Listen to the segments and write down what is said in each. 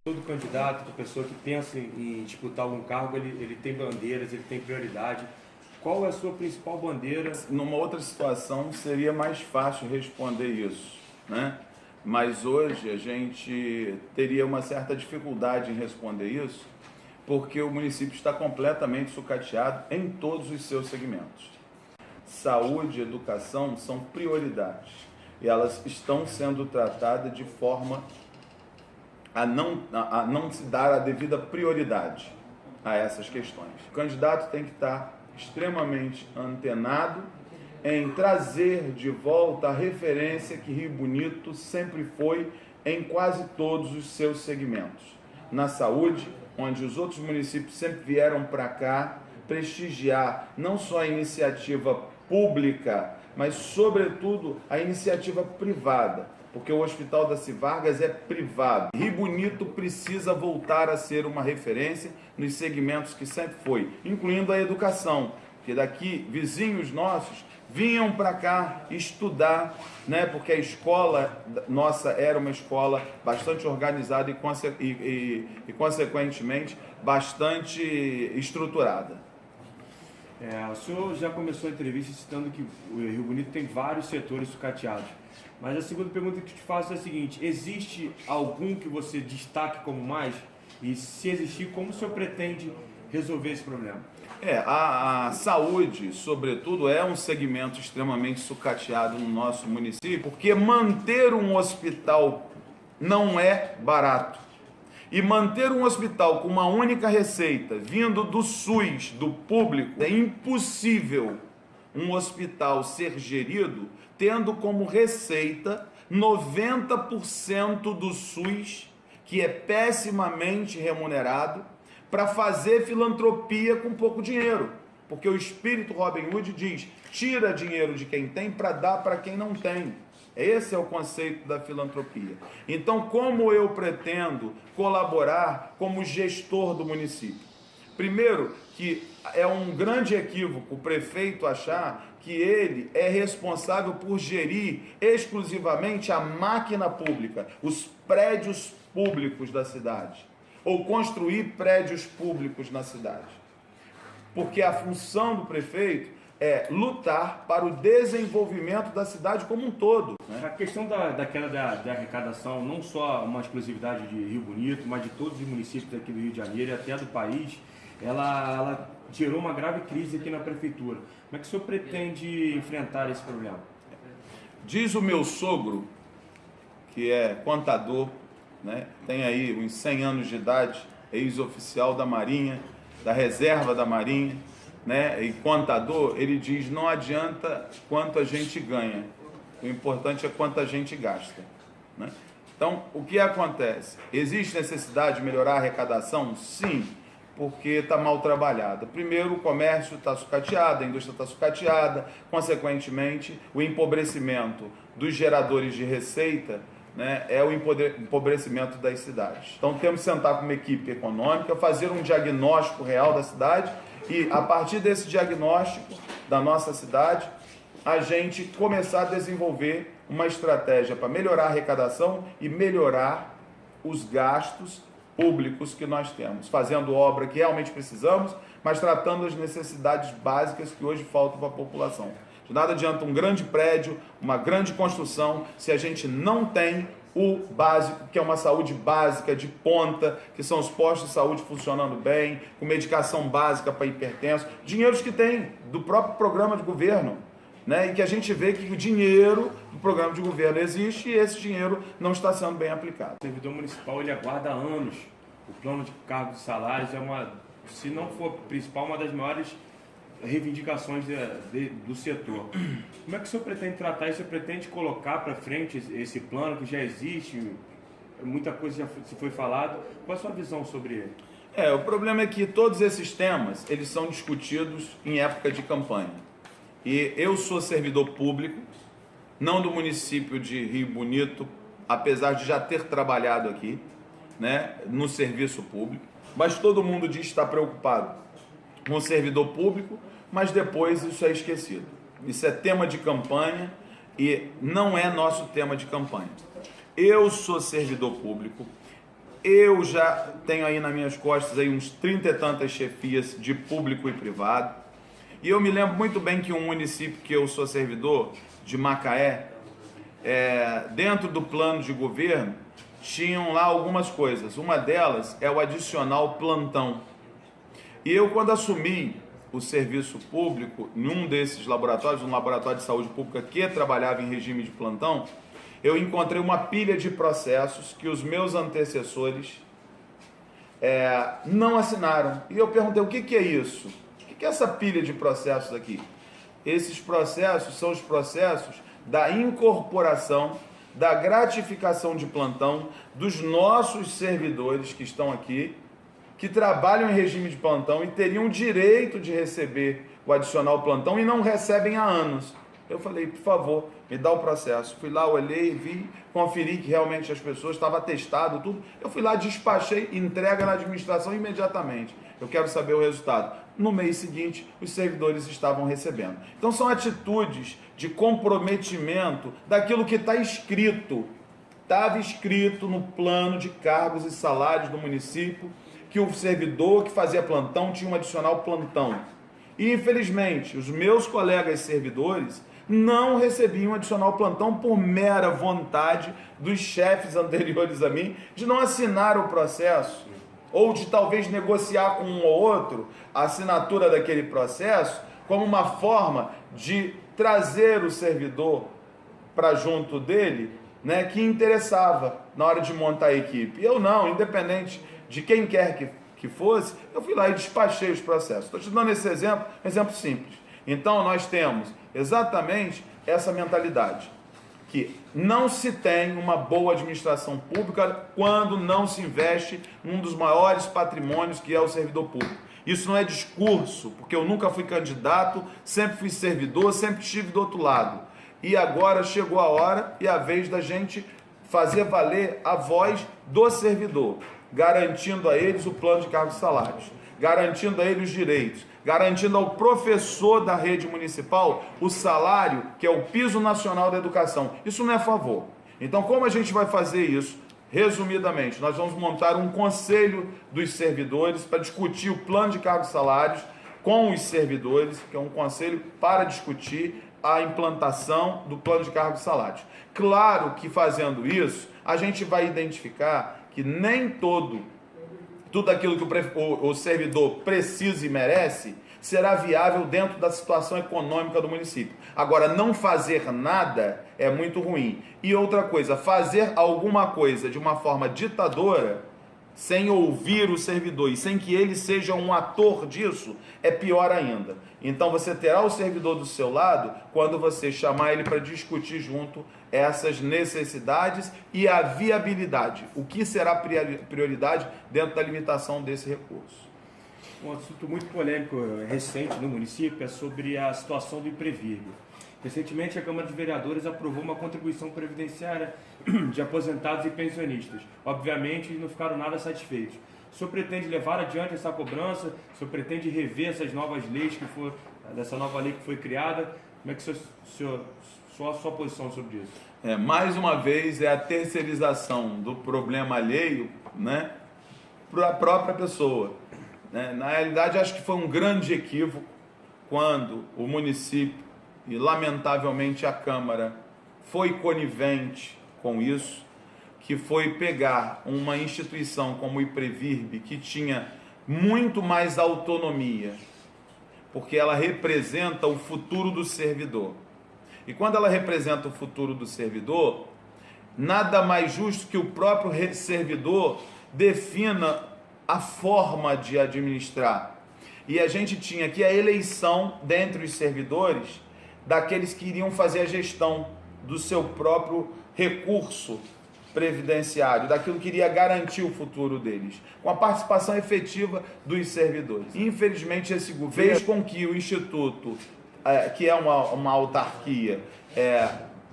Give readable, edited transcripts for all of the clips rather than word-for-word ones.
Todo candidato, toda pessoa que pensa em disputar algum cargo, ele tem bandeiras, ele tem prioridade. Qual é a sua principal bandeira? Numa outra situação seria mais fácil responder isso, né? Mas hoje a gente teria uma certa dificuldade em responder isso, porque o município está completamente sucateado em todos os seus segmentos. Saúde e educação são prioridades e elas estão sendo tratadas de forma a não se dar a devida prioridade a essas questões. O candidato tem que estar extremamente antenado em trazer de volta a referência que Rio Bonito sempre foi em quase todos os seus segmentos. Na saúde, onde os outros municípios sempre vieram para cá prestigiar não só a iniciativa pública, mas sobretudo a iniciativa privada, porque o Hospital da Civargas é privado. Rio Bonito precisa voltar a ser uma referência nos segmentos que sempre foi, incluindo a educação, que daqui vizinhos nossos vinham para cá estudar, né, porque a escola nossa era uma escola bastante organizada e consequentemente, bastante estruturada. O senhor já começou a entrevista citando que o Rio Bonito tem vários setores sucateados. Mas a segunda pergunta que eu te faço é a seguinte: existe algum que você destaque como mais? E se existir, como o senhor pretende resolver esse problema? A saúde, sobretudo, é um segmento extremamente sucateado no nosso município, porque manter um hospital não é barato. E manter um hospital com uma única receita, vindo do SUS, do público, é impossível um hospital ser gerido tendo como receita 90% do SUS, que é pessimamente remunerado, para fazer filantropia com pouco dinheiro. Porque o espírito Robin Hood diz: tira dinheiro de quem tem para dar para quem não tem. Esse é o conceito da filantropia. Então, como eu pretendo colaborar como gestor do município? Primeiro, que é um grande equívoco o prefeito achar que ele é responsável por gerir exclusivamente a máquina pública, os prédios públicos da cidade, ou construir prédios públicos na cidade. Porque a função do prefeito é lutar para o desenvolvimento da cidade como um todo, né? A questão da queda da arrecadação, não só uma exclusividade de Rio Bonito, mas de todos os municípios aqui do Rio de Janeiro e até do país, ela gerou uma grave crise aqui na prefeitura. Como é que o senhor pretende enfrentar esse problema? Diz o meu sogro, que é contador, né? Tem aí uns 100 anos de idade, ex-oficial da Marinha, da reserva da Marinha, né? E contador, ele diz: não adianta quanto a gente ganha, o importante é quanto a gente gasta, né? Então, o que acontece? Existe necessidade de melhorar a arrecadação? Sim, porque está mal trabalhada. Primeiro, o comércio está sucateado, a indústria está sucateada, consequentemente, o empobrecimento dos geradores de receita, né, é o empobrecimento das cidades. Então, temos que sentar com uma equipe econômica, fazer um diagnóstico real da cidade e, a partir desse diagnóstico da nossa cidade, a gente começar a desenvolver uma estratégia para melhorar a arrecadação e melhorar os gastos públicos que nós temos, fazendo obra que realmente precisamos, mas tratando as necessidades básicas que hoje faltam para a população. De nada adianta um grande prédio, uma grande construção, se a gente não tem o básico, que é uma saúde básica de ponta, que são os postos de saúde funcionando bem, com medicação básica para hipertenso, dinheiros que tem do próprio programa de governo, né? E que a gente vê que o dinheiro do programa de governo existe e esse dinheiro não está sendo bem aplicado. O servidor municipal, ele aguarda há anos. O plano de cargos e salários é se não for principal, uma das maiores reivindicações do setor. Como é que o senhor pretende tratar isso? O senhor pretende colocar para frente esse plano que já existe? Muita coisa já se foi falado. Qual é a sua visão sobre ele? O problema é que todos esses temas, eles são discutidos em época de campanha. E eu sou servidor público, não do município de Rio Bonito, apesar de já ter trabalhado aqui, né, no serviço público, mas todo mundo diz que está preocupado com o servidor público, mas depois isso é esquecido. Isso é tema de campanha e não é nosso tema de campanha. Eu sou servidor público, Eu já tenho aí nas minhas costas aí uns 30 e tantas chefias de público e privado. E eu me lembro muito bem que um município que eu sou servidor, de Macaé, dentro do plano de governo, tinham lá algumas coisas. Uma delas é o adicional plantão. E eu, quando assumi o serviço público, num desses laboratórios, um laboratório de saúde pública que trabalhava em regime de plantão, eu encontrei uma pilha de processos que os meus antecessores não assinaram. E eu perguntei, o que é isso? O que é essa pilha de processos aqui? Esses processos são os processos da incorporação, da gratificação de plantão dos nossos servidores que estão aqui, que trabalham em regime de plantão e teriam o direito de receber o adicional plantão e não recebem há anos. Eu falei, por favor, me dá o processo. Fui lá, olhei, vi, conferi que realmente as pessoas estavam atestado, tudo. Eu fui lá, despachei, entrega na administração imediatamente. Eu quero saber o resultado. No mês seguinte, os servidores estavam recebendo. Então são atitudes de comprometimento daquilo que está escrito. Estava escrito no plano de cargos e salários do município que o servidor que fazia plantão tinha um adicional plantão. E infelizmente, os meus colegas servidores não recebiam adicional plantão por mera vontade dos chefes anteriores a mim de não assinar o processo, ou de talvez negociar com um ou outro a assinatura daquele processo como uma forma de trazer o servidor para junto dele, né, que interessava na hora de montar a equipe. Eu não, independente de quem quer que fosse, eu fui lá e despachei os processos. Estou te dando esse exemplo, um exemplo simples. Então nós temos exatamente essa mentalidade, que não se tem uma boa administração pública quando não se investe num dos maiores patrimônios que é o servidor público. Isso não é discurso, porque eu nunca fui candidato, sempre fui servidor, sempre estive do outro lado. E agora chegou a hora e a vez da gente fazer valer a voz do servidor, garantindo a eles o plano de cargos e salários, garantindo a eles os direitos, garantindo ao professor da rede municipal o salário, que é o piso nacional da educação. Isso não é favor. Então, como a gente vai fazer isso? Resumidamente, nós vamos montar um conselho dos servidores para discutir o plano de cargos e salários com os servidores, que é um conselho para discutir a implantação do plano de cargos e salários. Claro que fazendo isso, a gente vai identificar que nem tudo aquilo que o servidor precisa e merece será viável dentro da situação econômica do município. Agora, não fazer nada é muito ruim. E outra coisa, fazer alguma coisa de uma forma ditadora, sem ouvir o servidor e sem que ele seja um ator disso, é pior ainda. Então você terá o servidor do seu lado quando você chamar ele para discutir junto essas necessidades e a viabilidade. O que será prioridade dentro da limitação desse recurso. Um assunto muito polêmico recente no município é sobre a situação do Imprevírbio. Recentemente, a Câmara de Vereadores aprovou uma contribuição previdenciária de aposentados e pensionistas. Obviamente, não ficaram nada satisfeitos. O senhor pretende levar adiante essa cobrança? O senhor pretende rever essas novas leis dessa nova lei que foi criada? Como é que a sua posição sobre isso? Mais uma vez, é a terceirização do problema alheio, né, para a própria pessoa. Na realidade, acho que foi um grande equívoco quando o município e, lamentavelmente, a Câmara foi conivente com isso, que foi pegar uma instituição como o Imprevirbe, que tinha muito mais autonomia, porque ela representa o futuro do servidor. E quando ela representa o futuro do servidor, nada mais justo que o próprio servidor defina a forma de administrar. E a gente tinha aqui a eleição dentre os servidores daqueles que iriam fazer a gestão do seu próprio recurso previdenciário, daquilo que iria garantir o futuro deles, com a participação efetiva dos servidores. Infelizmente, esse governo fez com que o Instituto, que é uma autarquia,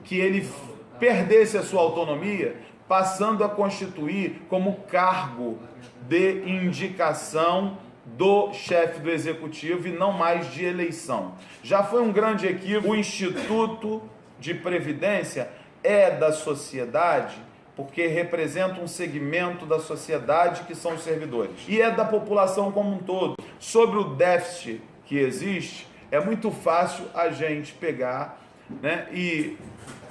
que ele perdesse a sua autonomia, passando a constituir como cargo de indicação do chefe do executivo e não mais de eleição. Já foi um grande equívoco. O Instituto de Previdência é da sociedade porque representa um segmento da sociedade que são os servidores. E é da população como um todo. Sobre o déficit que existe, é muito fácil a gente pegar, né, e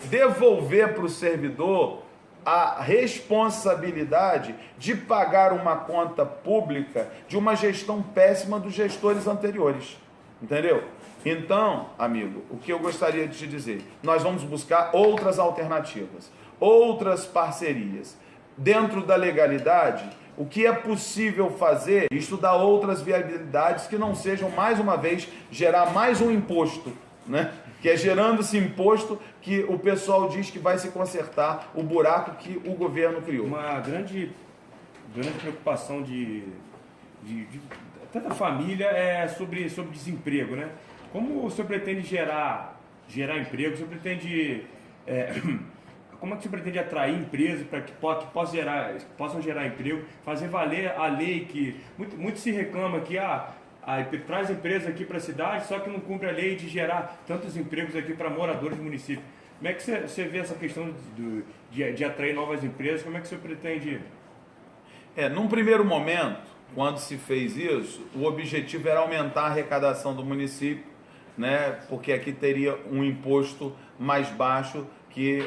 devolver para o servidor a responsabilidade de pagar uma conta pública de uma gestão péssima dos gestores anteriores. Entendeu? Então, amigo, o que eu gostaria de te dizer, nós vamos buscar outras alternativas, outras parcerias. Dentro da legalidade, o que é possível fazer, estudar outras viabilidades que não sejam, mais uma vez, gerar mais um imposto, né? Que é gerando esse imposto que o pessoal diz que vai se consertar o buraco que o governo criou. Uma grande preocupação até da família é sobre desemprego, né? Como o senhor pretende gerar emprego? O senhor pretende... como é que você pretende atrair empresas para que possam gerar emprego, fazer valer a lei que muito se reclama que traz empresas aqui para a cidade, só que não cumpre a lei de gerar tantos empregos aqui para moradores do município. Como é que você vê essa questão de atrair novas empresas? Como é que você pretende? Num primeiro momento, quando se fez isso, o objetivo era aumentar a arrecadação do município, né? Porque aqui teria um imposto mais baixo que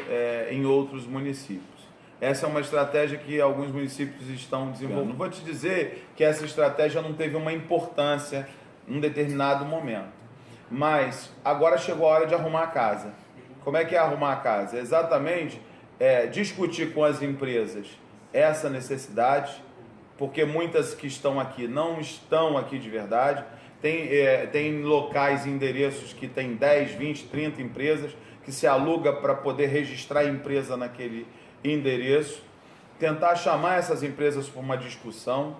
em outros municípios. Essa é uma estratégia que alguns municípios estão desenvolvendo. Não vou te dizer que essa estratégia não teve uma importância em um determinado momento, mas agora chegou a hora de arrumar a casa. Como é que é arrumar a casa? É exatamente discutir com as empresas essa necessidade, porque muitas que estão aqui não estão aqui de verdade. Tem locais e endereços que tem 10, 20, 30 empresas que se aluga para poder registrar a empresa naquele endereço, tentar chamar essas empresas para uma discussão,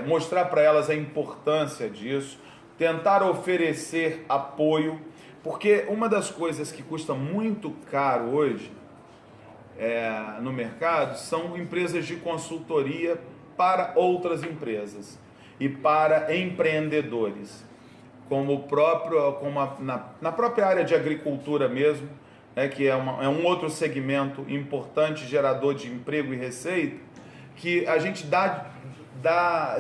mostrar para elas a importância disso, tentar oferecer apoio, porque uma das coisas que custa muito caro hoje no mercado são empresas de consultoria para outras empresas e para empreendedores, na própria área de agricultura mesmo, que é um outro segmento importante, gerador de emprego e receita, que a gente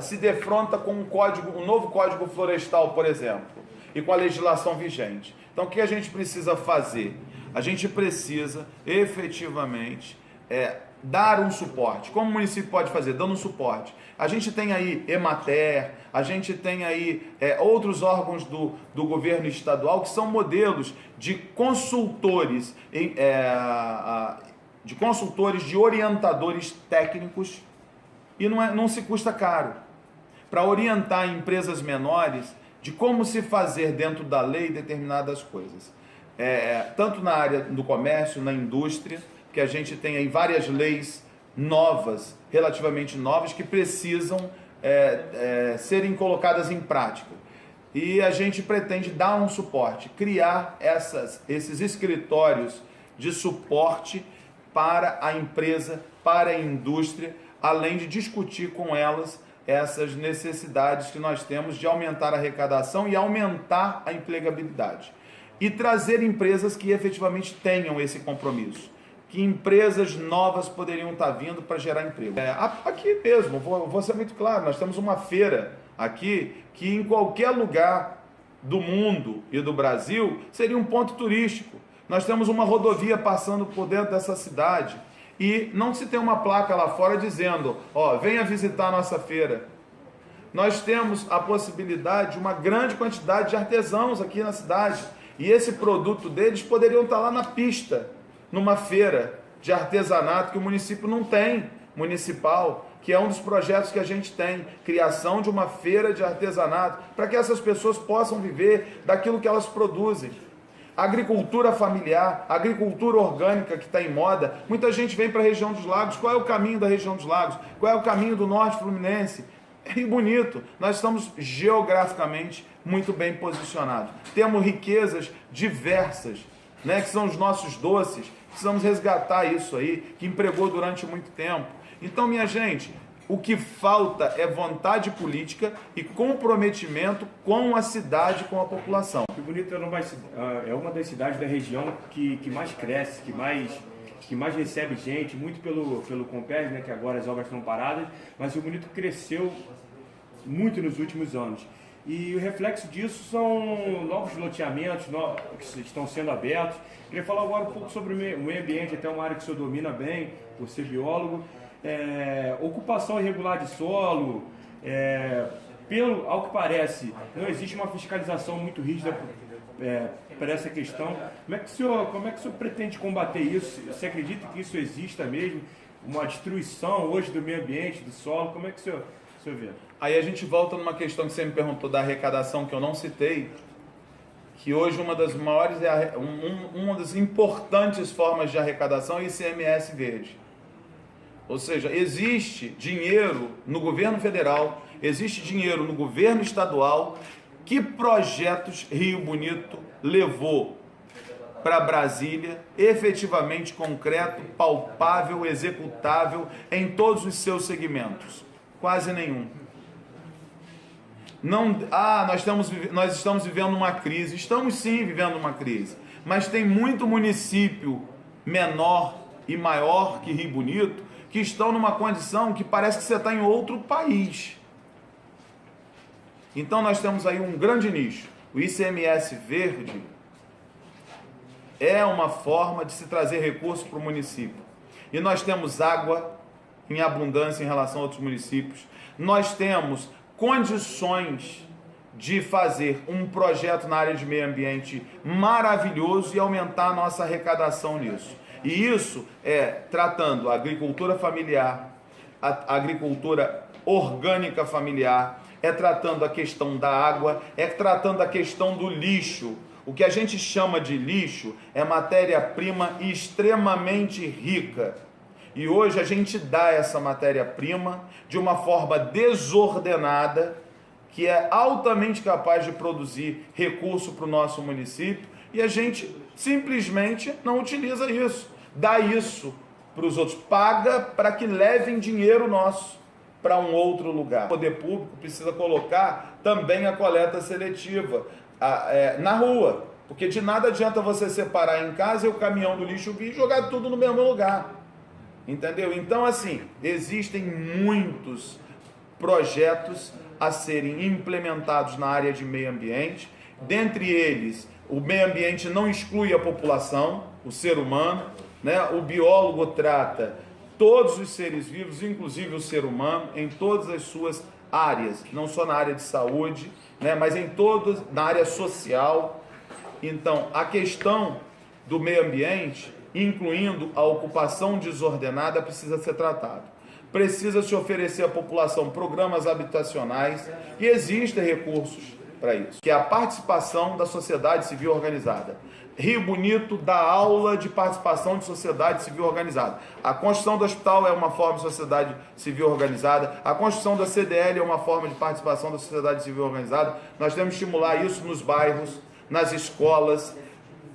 se defronta com um novo Código Florestal, por exemplo, e com a legislação vigente. Então, o que a gente precisa fazer? A gente precisa, efetivamente, dar um suporte. Como o município pode fazer? Dando um suporte. A gente tem aí Emater, a gente tem aí outros órgãos do governo estadual que são modelos de consultores, de orientadores técnicos, e não se custa caro, para orientar empresas menores de como se fazer dentro da lei determinadas coisas. Tanto na área do comércio, na indústria, que a gente tem aí várias leis novas, relativamente novas, que precisam serem colocadas em prática. E a gente pretende dar um suporte, criar esses escritórios de suporte para a empresa, para a indústria, além de discutir com elas essas necessidades que nós temos de aumentar a arrecadação e aumentar a empregabilidade. E trazer empresas que efetivamente tenham esse compromisso. Que empresas novas poderiam estar vindo para gerar emprego. Aqui mesmo, vou ser muito claro, nós temos uma feira aqui que em qualquer lugar do mundo e do Brasil seria um ponto turístico. Nós temos uma rodovia passando por dentro dessa cidade e não se tem uma placa lá fora dizendo, venha visitar a nossa feira. Nós temos a possibilidade de uma grande quantidade de artesãos aqui na cidade e esse produto deles poderiam estar lá na pista, numa feira de artesanato que o município não tem, municipal, que é um dos projetos que a gente tem, criação de uma feira de artesanato, para que essas pessoas possam viver daquilo que elas produzem. Agricultura familiar, agricultura orgânica que está em moda, muita gente vem para a região dos lagos. Qual é o caminho da região dos lagos? Qual é o caminho do norte fluminense? É bonito, nós estamos geograficamente muito bem posicionados. Temos riquezas diversas, né, que são os nossos doces. Precisamos resgatar isso aí, que empregou durante muito tempo. Então, minha gente, o que falta é vontade política e comprometimento com a cidade, com a população. Que Bonito é uma das cidades da região que mais cresce, que mais que mais recebe gente, muito pelo Compes, né, que agora as obras estão paradas, mas Rio Bonito cresceu muito nos últimos anos. E o reflexo disso são novos loteamentos que estão sendo abertos. Queria falar agora um pouco sobre o meio ambiente, até uma área que o senhor domina bem, por ser biólogo. Ocupação irregular de solo, ao que parece, não existe uma fiscalização muito rígida para essa questão. Como é que o senhor pretende combater isso? Você acredita que isso exista mesmo? Uma destruição hoje do meio ambiente, do solo? Como é que o senhor vê? Aí a gente volta numa questão que você me perguntou da arrecadação, que eu não citei, que hoje uma das maiores, uma das importantes formas de arrecadação é o ICMS verde. Ou seja, existe dinheiro no governo federal, existe dinheiro no governo estadual. Que projetos Rio Bonito levou para Brasília, efetivamente concreto, palpável, executável em todos os seus segmentos? Quase nenhum. Nós estamos vivendo uma crise. Estamos sim vivendo uma crise, mas tem muito município menor e maior que Rio Bonito que estão numa condição que parece que você está em outro país. Então nós temos aí um grande nicho. O ICMS verde é uma forma de se trazer recursos para o município. E nós temos água em abundância em relação a outros municípios. Nós temos condições de fazer um projeto na área de meio ambiente maravilhoso e aumentar a nossa arrecadação nisso. E isso é tratando a agricultura familiar, a agricultura orgânica familiar, é tratando a questão da água, é tratando a questão do lixo. O que a gente chama de lixo é matéria-prima extremamente rica. E hoje a gente dá essa matéria-prima de uma forma desordenada, que é altamente capaz de produzir recurso para o nosso município, e a gente simplesmente não utiliza isso. Dá isso para os outros, paga para que levem dinheiro nosso para um outro lugar. O poder público precisa colocar também a coleta seletiva na rua, porque de nada adianta você separar em casa e o caminhão do lixo vir e jogar tudo no mesmo lugar. Entendeu? Então, assim, existem muitos projetos a serem implementados na área de meio ambiente. Dentre eles, o meio ambiente não exclui a população, o ser humano, né? O biólogo trata todos os seres vivos, inclusive o ser humano, em todas as suas áreas, não só na área de saúde, né? Mas em todas, na área social. Então, a questão do meio ambiente, incluindo a ocupação desordenada, precisa ser tratada. Precisa se oferecer à população programas habitacionais e existem recursos para isso, que é a participação da sociedade civil organizada. Rio Bonito dá aula de participação de sociedade civil organizada. A construção do hospital é uma forma de sociedade civil organizada. A construção da CDL é uma forma de participação da sociedade civil organizada. Nós temos que estimular isso nos bairros, nas escolas,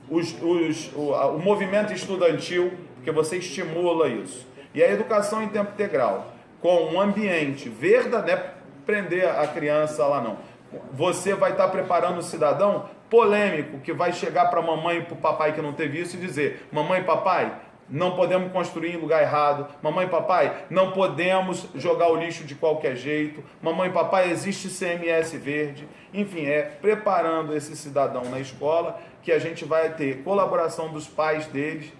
o movimento estudantil, porque você estimula isso. E a educação em tempo integral, com um ambiente verde, não é prender a criança lá não. Você vai estar preparando o cidadão polêmico, que vai chegar para a mamãe e para o papai que não teve isso e dizer: mamãe e papai, não podemos construir em lugar errado. Mamãe e papai, não podemos jogar o lixo de qualquer jeito. Mamãe e papai, existe CMS verde. Enfim, é preparando esse cidadão na escola que a gente vai ter colaboração dos pais deles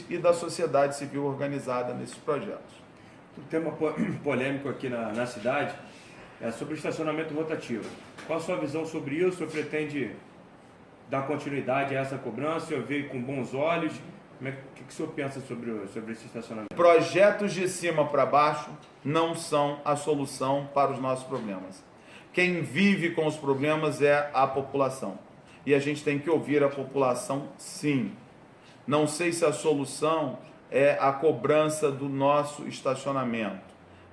e da sociedade civil organizada nesses projetos. Um tema polêmico aqui na cidade é sobre o estacionamento rotativo. Qual a sua visão sobre isso? O senhor pretende dar continuidade a essa cobrança? O senhor vê com bons olhos? O que o senhor pensa sobre esse estacionamento? Projetos de cima para baixo não são a solução para os nossos problemas. Quem vive com os problemas é a população. E a gente tem que ouvir a população, sim. Não sei se a solução é a cobrança do nosso estacionamento,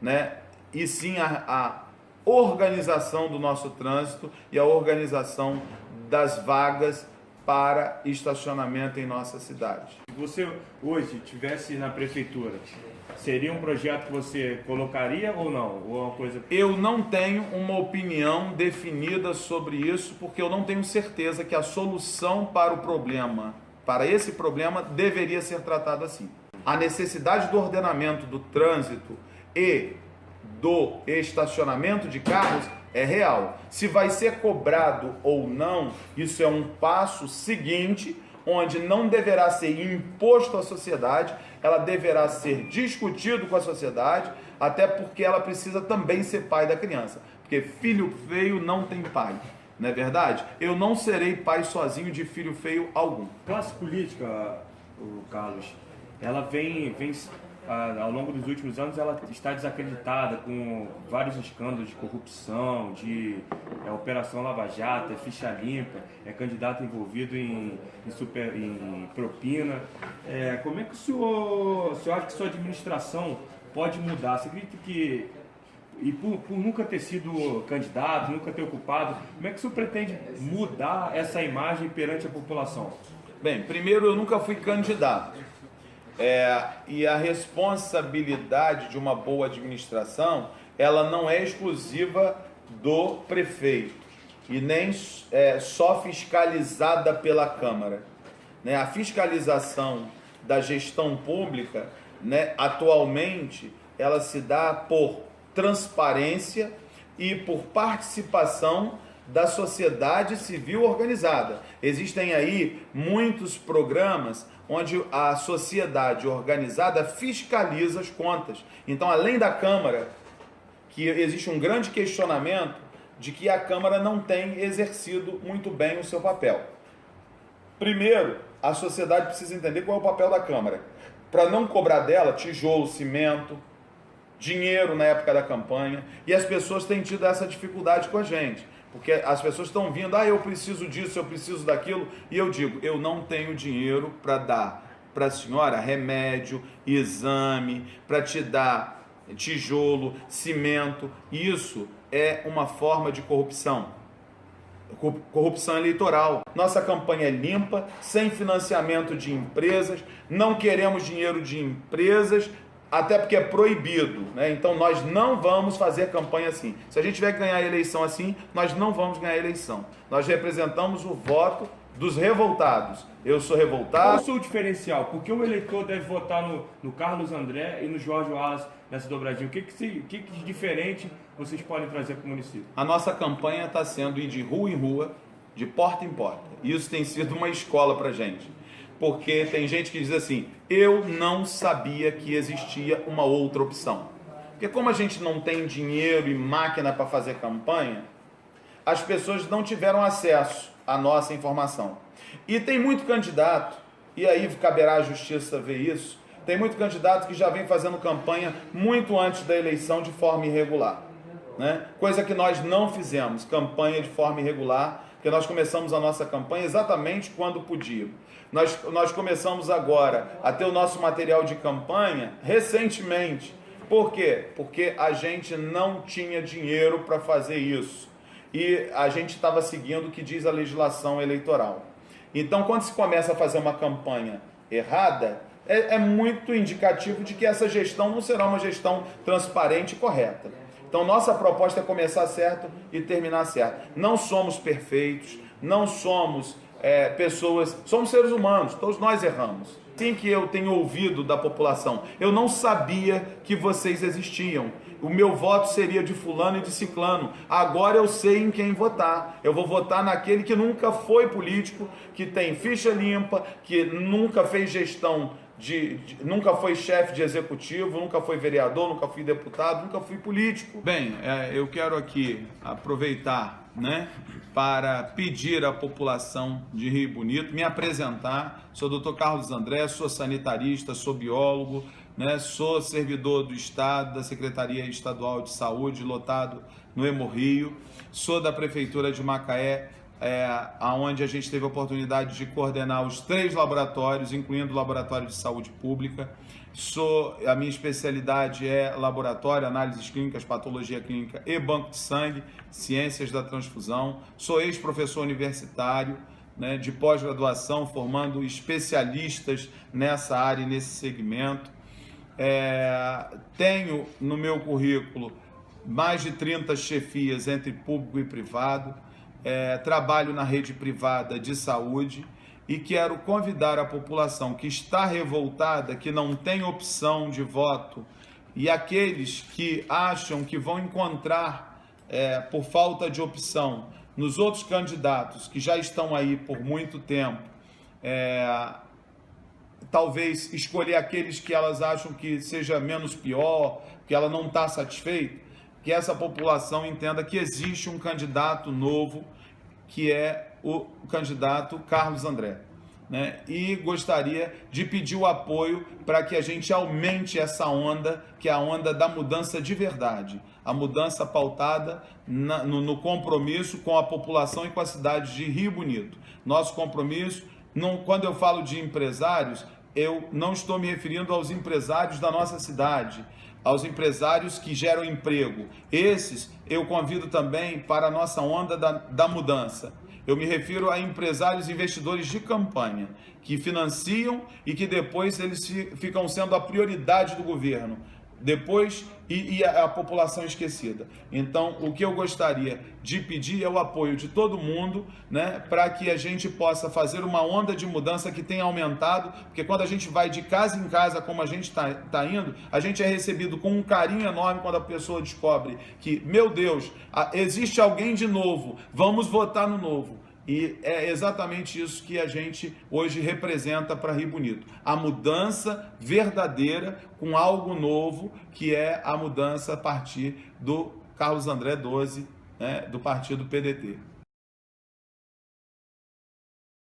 né? E sim a organização do nosso trânsito e a organização das vagas para estacionamento em nossa cidade. Se você hoje estivesse na prefeitura, seria um projeto que você colocaria ou não? Ou uma coisa... Eu não tenho uma opinião definida sobre isso, porque eu não tenho certeza que a solução para o problema para esse problema deveria ser tratado assim. A necessidade do ordenamento do trânsito e do estacionamento de carros é real. Se vai ser cobrado ou não, isso é um passo seguinte, onde não deverá ser imposto à sociedade, ela deverá ser discutido com a sociedade, até porque ela precisa também ser pai da criança. Porque filho feio não tem pai, não é verdade? Eu não serei pai sozinho de filho feio algum. A classe política, Carlos, ela vem ao longo dos últimos anos, ela está desacreditada com vários escândalos de corrupção, de Operação Lava Jato, ficha limpa, candidato envolvido em propina. Como é que o senhor acha que sua administração pode mudar? Você acredita que, e por nunca ter sido candidato, nunca ter ocupado, como é que o senhor pretende mudar essa imagem perante a população? Bem, primeiro, eu nunca fui candidato. E a responsabilidade de uma boa administração, ela não é exclusiva do prefeito e nem só fiscalizada pela Câmara, né? A fiscalização da gestão pública, né, atualmente, ela se dá por transparência e por participação da sociedade civil organizada. Existem aí muitos programas onde a sociedade organizada fiscaliza as contas. Então, além da Câmara, que existe um grande questionamento de que a Câmara não tem exercido muito bem o seu papel. Primeiro, a sociedade precisa entender qual é o papel da Câmara, para não cobrar dela tijolo, cimento, dinheiro na época da campanha, e as pessoas têm tido essa dificuldade com a gente. Porque as pessoas estão vindo, eu preciso disso, eu preciso daquilo, e eu digo, eu não tenho dinheiro para dar para a senhora remédio, exame, para te dar tijolo, cimento. Isso é uma forma de corrupção eleitoral. Nossa campanha é limpa, sem financiamento de empresas, não queremos dinheiro de empresas, até porque é proibido, né? Então nós não vamos fazer campanha assim. Se a gente tiver que ganhar a eleição assim, nós não vamos ganhar a eleição. Nós representamos o voto dos revoltados. Eu sou revoltado. Qual é o seu diferencial? Por que o eleitor deve votar no Carlos André e no Jorge Wallace nessa dobradinha? O que de diferente vocês podem trazer para o município? A nossa campanha está sendo ir de rua em rua, de porta em porta. Isso tem sido uma escola para a gente. Porque tem gente que diz assim, eu não sabia que existia uma outra opção. Porque como a gente não tem dinheiro e máquina para fazer campanha, as pessoas não tiveram acesso à nossa informação. E tem muito candidato, e aí caberá à justiça ver isso, tem muito candidato que já vem fazendo campanha muito antes da eleição de forma irregular, né? Coisa que nós não fizemos, campanha de forma irregular, porque nós começamos a nossa campanha exatamente quando podíamos. Nós começamos agora a ter o nosso material de campanha recentemente. Por quê? Porque a gente não tinha dinheiro para fazer isso. E a gente estava seguindo o que diz a legislação eleitoral. Então, quando se começa a fazer uma campanha errada, é muito indicativo de que essa gestão não será uma gestão transparente e correta. Então, nossa proposta é começar certo e terminar certo. Não somos perfeitos, não somos pessoas, somos seres humanos, todos nós erramos. Assim que eu tenho ouvido da população, eu não sabia que vocês existiam. O meu voto seria de fulano e de ciclano. Agora eu sei em quem votar. Eu vou votar naquele que nunca foi político, que tem ficha limpa, que nunca fez gestão nunca foi chefe de executivo, nunca foi vereador, nunca fui deputado, nunca fui político. Bem, eu quero aqui aproveitar, né, para pedir à população de Rio Bonito, me apresentar. Sou o Dr. Carlos André, sou sanitarista, sou biólogo, né, sou servidor do Estado, da Secretaria Estadual de Saúde, lotado no Hemorrio, sou da Prefeitura de Macaé, onde a gente teve a oportunidade de coordenar os 3 laboratórios, incluindo o Laboratório de Saúde Pública. A minha especialidade é laboratório, análises clínicas, patologia clínica e banco de sangue, ciências da transfusão. Sou ex-professor universitário, né, de pós-graduação, formando especialistas nessa área e nesse segmento. Tenho no meu currículo mais de 30 chefias entre público e privado. Trabalho na rede privada de saúde e quero convidar a população que está revoltada, que não tem opção de voto, e aqueles que acham que vão encontrar, por falta de opção, nos outros candidatos que já estão aí por muito tempo, talvez escolher aqueles que elas acham que seja menos pior, que ela não está satisfeita, que essa população entenda que existe um candidato novo, que é o candidato Carlos André, né? E gostaria de pedir o apoio para que a gente aumente essa onda, que é a onda da mudança de verdade, a mudança pautada no compromisso com a população e com a cidade de Rio Bonito. Nosso compromisso, quando eu falo de empresários, eu não estou me referindo aos empresários da nossa cidade, aos empresários que geram emprego. Esses eu convido também para a nossa onda da mudança. Eu me refiro a empresários e investidores de campanha, que financiam e que depois eles ficam sendo a prioridade do governo, depois e a população esquecida. Então, o que eu gostaria de pedir é o apoio de todo mundo, né, para que a gente possa fazer uma onda de mudança que tenha aumentado, porque quando a gente vai de casa em casa, como a gente está indo, a gente é recebido com um carinho enorme quando a pessoa descobre que, meu Deus, existe alguém de novo, vamos votar no novo. E é exatamente isso que a gente hoje representa para Rio Bonito. A mudança verdadeira com algo novo, que é a mudança a partir do Carlos André 12, né, do partido PDT.